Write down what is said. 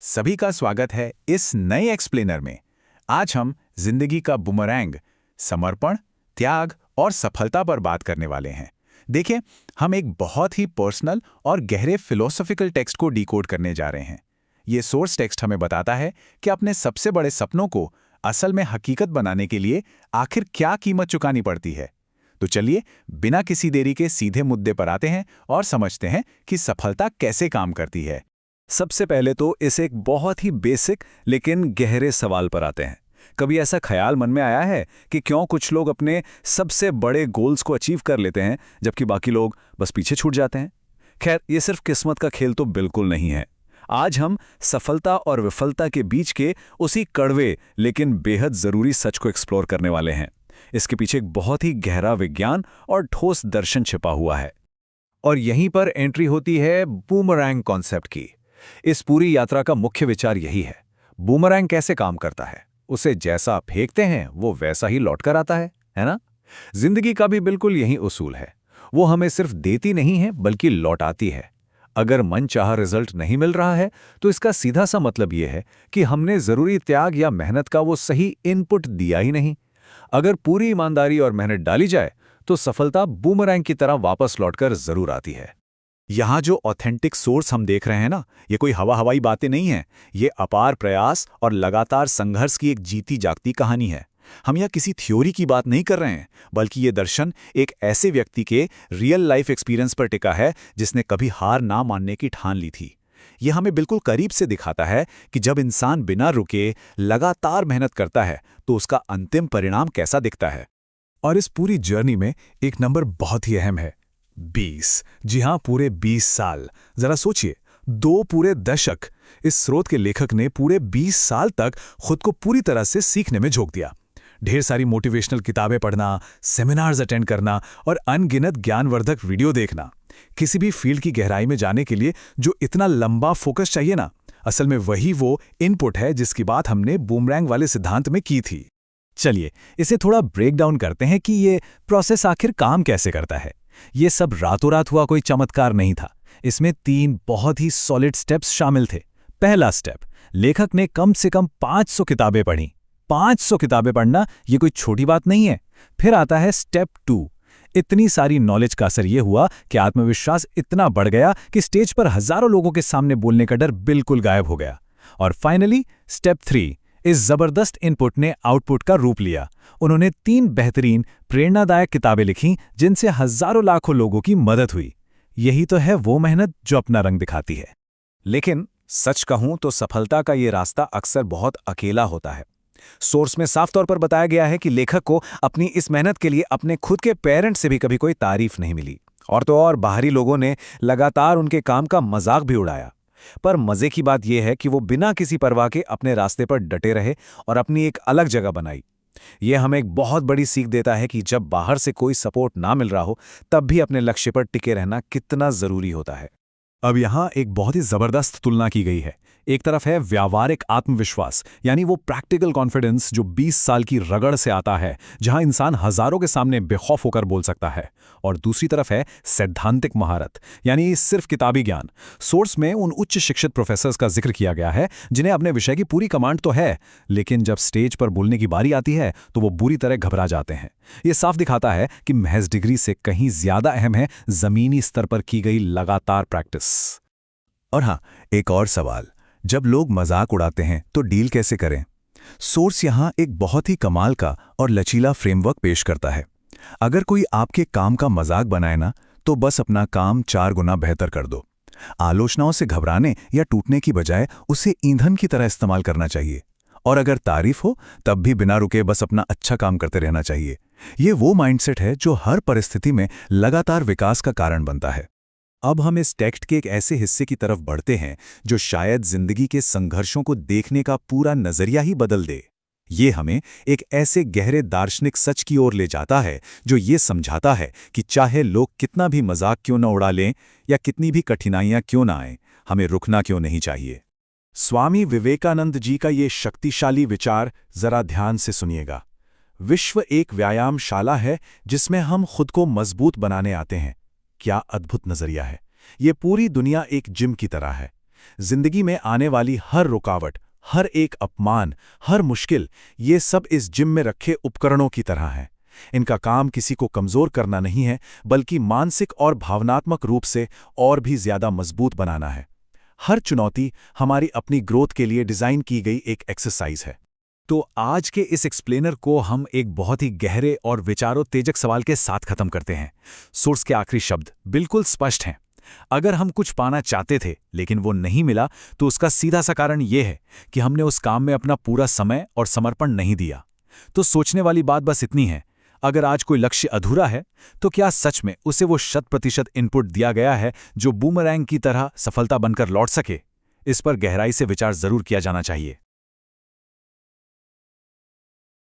सभी का स्वागत है इस नए एक्सप्लेनर में। आज हम जिंदगी का बुमरैंग, समर्पण, त्याग और सफलता पर बात करने वाले हैं। देखिए, हम एक बहुत ही पर्सनल और गहरे फिलोसॉफिकल टेक्स्ट को डिकोड करने जा रहे हैं। ये सोर्स टेक्स्ट हमें बताता है कि अपने सबसे बड़े सपनों को असल में हकीकत बनाने के लिए आखिर क्या कीमत चुकानी पड़ती है। तो चलिए, बिना किसी देरी के सीधे मुद्दे पर आते हैं और समझते हैं कि सफलता कैसे काम करती है। सबसे पहले तो इस एक बहुत ही बेसिक लेकिन गहरे सवाल पर आते हैं। कभी ऐसा ख्याल मन में आया है कि क्यों कुछ लोग अपने सबसे बड़े गोल्स को अचीव कर लेते हैं जबकि बाकी लोग बस पीछे छूट जाते हैं? खैर, ये सिर्फ किस्मत का खेल तो बिल्कुल नहीं है। आज हम सफलता और विफलता के बीच के उसी कड़वे लेकिन बेहद जरूरी सच को एक्सप्लोर करने वाले हैं। इसके पीछे एक बहुत ही गहरा विज्ञान और ठोस दर्शन छिपा हुआ है। और यहीं पर एंट्री होती है बूमरैंग कॉन्सेप्ट की। इस पूरी यात्रा का मुख्य विचार यही है, बूमरैंग कैसे काम करता है। उसे जैसा फेंकते हैं वो वैसा ही लौट कर आता है ना? जिंदगी का भी बिल्कुल यही उसूल है। वो हमें सिर्फ देती नहीं है बल्कि लौटाती है। अगर मनचाहा रिजल्ट नहीं मिल रहा है तो इसका सीधा सा मतलब यह है कि हमने जरूरी त्याग या मेहनत का वो सही इनपुट दिया ही नहीं। अगर पूरी ईमानदारी और मेहनत डाली जाए तो सफलता बूमरैंग की तरह वापस लौटकर जरूर आती है। यहाँ जो ऑथेंटिक सोर्स हम देख रहे हैं ना, ये कोई हवाई बातें नहीं हैं। ये अपार प्रयास और लगातार संघर्ष की एक जीती जागती कहानी है। हम यहाँ किसी थ्योरी की बात नहीं कर रहे हैं, बल्कि ये दर्शन एक ऐसे व्यक्ति के रियल लाइफ एक्सपीरियंस पर टिका है जिसने कभी हार ना मानने की ठान ली थी। ये हमें बिल्कुल करीब से दिखाता है कि जब इंसान बिना रुके लगातार मेहनत करता है तो उसका अंतिम परिणाम कैसा दिखता है। और इस पूरी जर्नी में एक नंबर बहुत ही अहम है, 20। जी हाँ, पूरे 20 साल। जरा सोचिए, 2 पूरे दशक। इस स्रोत के लेखक ने पूरे 20 साल तक खुद को पूरी तरह से सीखने में झोंक दिया। ढेर सारी मोटिवेशनल किताबें पढ़ना, सेमिनार्स अटेंड करना और अनगिनत ज्ञानवर्धक वीडियो देखना। किसी भी फील्ड की गहराई में जाने के लिए जो इतना लंबा फोकस चाहिए ना, असल में वही वो इनपुट है जिसकी बात हमने बूमरैंग वाले सिद्धांत में की थी। चलिए, इसे थोड़ा ब्रेक डाउन करते हैं कि ये प्रोसेस आखिर काम कैसे करता है। ये सब रातों रात हुआ कोई चमत्कार नहीं था। इसमें 3 बहुत ही सॉलिड स्टेप्स शामिल थे। पहला स्टेप, लेखक ने कम से कम 500 किताबें पढ़ी। 500 किताबें पढ़ना ये कोई छोटी बात नहीं है। फिर आता है स्टेप 2। इतनी सारी नॉलेज का असर ये हुआ कि आत्मविश्वास इतना बढ़ गया कि स्टेज पर हजारों लोगों के सामने बोलने का डर बिल्कुल गायब हो गया। और फाइनली स्टेप 3, इस जबरदस्त इनपुट ने आउटपुट का रूप लिया। उन्होंने 3 बेहतरीन प्रेरणादायक किताबें लिखीं जिनसे हजारों लाखों लोगों की मदद हुई। यही तो है वो मेहनत जो अपना रंग दिखाती है। लेकिन सच कहूं तो सफलता का ये रास्ता अक्सर बहुत अकेला होता है। सोर्स में साफ तौर पर बताया गया है कि लेखक को अपनी इस मेहनत के लिए अपने खुद के पेरेंट्स से भी कभी कोई तारीफ नहीं मिली, और तो और बाहरी लोगों ने लगातार उनके काम का मजाक भी उड़ाया। पर मजे की बात यह है कि वो बिना किसी परवाह के अपने रास्ते पर डटे रहे और अपनी एक अलग जगह बनाई। यह हमें एक बहुत बड़ी सीख देता है कि जब बाहर से कोई सपोर्ट ना मिल रहा हो तब भी अपने लक्ष्य पर टिके रहना कितना जरूरी होता है। अब यहाँ एक बहुत ही जबरदस्त तुलना की गई है। एक तरफ है व्यावहारिक आत्मविश्वास, यानी वो प्रैक्टिकल कॉन्फिडेंस जो 20 साल की रगड़ से आता है, जहां इंसान हजारों के सामने बेखौफ होकर बोल सकता है। और दूसरी तरफ है सैद्धांतिक महारत, यानी सिर्फ किताबी ज्ञान। सोर्स में उन उच्च शिक्षित प्रोफेसर्स का जिक्र किया गया है जिन्हें अपने विषय की पूरी कमांड तो है, लेकिन जब स्टेज पर बोलने की बारी आती है तो वो बुरी तरह घबरा जाते हैं। ये साफ दिखाता है कि महज डिग्री से कहीं ज्यादा अहम है जमीनी स्तर पर की गई लगातार प्रैक्टिस। और हाँ, एक और सवाल, जब लोग मजाक उड़ाते हैं तो डील कैसे करें? सोर्स यहाँ एक बहुत ही कमाल का और लचीला फ्रेमवर्क पेश करता है। अगर कोई आपके काम का मजाक बनाए ना, तो बस अपना काम 4 गुना बेहतर कर दो। आलोचनाओं से घबराने या टूटने की बजाय उसे ईंधन की तरह इस्तेमाल करना चाहिए। और अगर तारीफ हो तब भी बिना रुके बस अपना अच्छा काम करते रहना चाहिए। ये वो माइंडसेट है जो हर परिस्थिति में लगातार विकास का कारण बनता है। अब हम इस टेक्स्ट के एक ऐसे हिस्से की तरफ बढ़ते हैं जो शायद जिंदगी के संघर्षों को देखने का पूरा नजरिया ही बदल दे। ये हमें एक ऐसे गहरे दार्शनिक सच की ओर ले जाता है जो ये समझाता है कि चाहे लोग कितना भी मजाक क्यों न उड़ा लें या कितनी भी कठिनाइयां क्यों ना आएं, हमें रुकना क्यों नहीं चाहिए। स्वामी विवेकानंद जी का ये शक्तिशाली विचार जरा ध्यान से सुनिएगा। विश्व एक व्यायामशाला है जिसमें हम खुद को मजबूत बनाने आते हैं। क्या अद्भुत नजरिया है। ये पूरी दुनिया एक जिम की तरह है। जिंदगी में आने वाली हर रुकावट, हर एक अपमान, हर मुश्किल, ये सब इस जिम में रखे उपकरणों की तरह हैं। इनका काम किसी को कमज़ोर करना नहीं है, बल्कि मानसिक और भावनात्मक रूप से और भी ज़्यादा मजबूत बनाना है। हर चुनौती हमारी अपनी ग्रोथ के लिए डिज़ाइन की गई एक एक्सरसाइज है। तो आज के इस एक्सप्लेनर को हम एक बहुत ही गहरे और विचारोत्तेजक सवाल के साथ खत्म करते हैं। सोर्स के आखिरी शब्द बिल्कुल स्पष्ट हैं। अगर हम कुछ पाना चाहते थे लेकिन वो नहीं मिला, तो उसका सीधा सा कारण ये है कि हमने उस काम में अपना पूरा समय और समर्पण नहीं दिया। तो सोचने वाली बात बस इतनी है, अगर आज कोई लक्ष्य अधूरा है, तो क्या सच में उसे वो 100% इनपुट दिया गया है जो बूमरैंग की तरह सफलता बनकर लौट सके? इस पर गहराई से विचार जरूर किया जाना चाहिए।